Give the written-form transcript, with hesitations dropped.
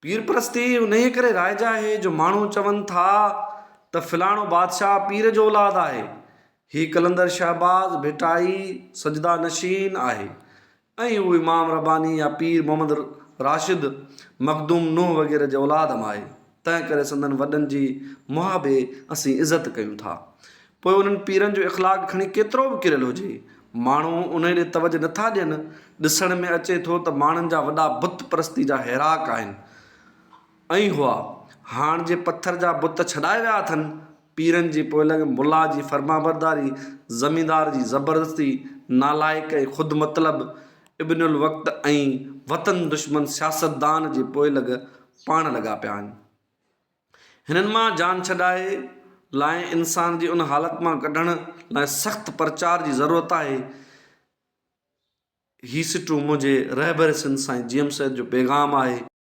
पीर परस्ती उन करे राइज आहे जो माण्हू चवनि था त फलाणो बादशाह पीर जो औलाद आहे, हीउ कलंदर शहबाज़ भिटाई सजदा नशीन आहे ऐं उहो इमाम रबानी या पीर मोहम्मद राशिद मखदूम नूह वग़ैरह जो औलाद मां आहे। तंहिं करे संदन वॾनि जी मुहाबे असीं इज़त कयूं था। पोइ उन्हनि पीरनि जो इख़लाक़ खणी केतिरो बि किरियल हुजे, माण्हू उन ॾे तवजो नथा ॾियनि। ॾिसण में अचे थो त माण्हुनि जा वॾा बुत परस्ती जा हैराक आहिनि ऐं हुआ हाण जे पथर जा बुत छॾाए विया अथनि। पीरनि जी पोइ लॻे मुला जी फर्माबरदारी, ज़मींदार जी ज़बरदस्ती, नालाइक ऐं ख़ुदि मतिलब इब्नुल वक़्त ऐं वतन दुश्मन सियासतदान जे पोइ लॻ पाण लॻा पिया आहिनि। हिननि मां जान छॾाए लाइ इंसान जी उन हालति मां कढण लाइ सख़्तु प्रचार जी ज़रूरत आहे। ही सिटूं मुंहिंजे रहबर सिंध साईं जीएम सैद जो पैगाम आहे।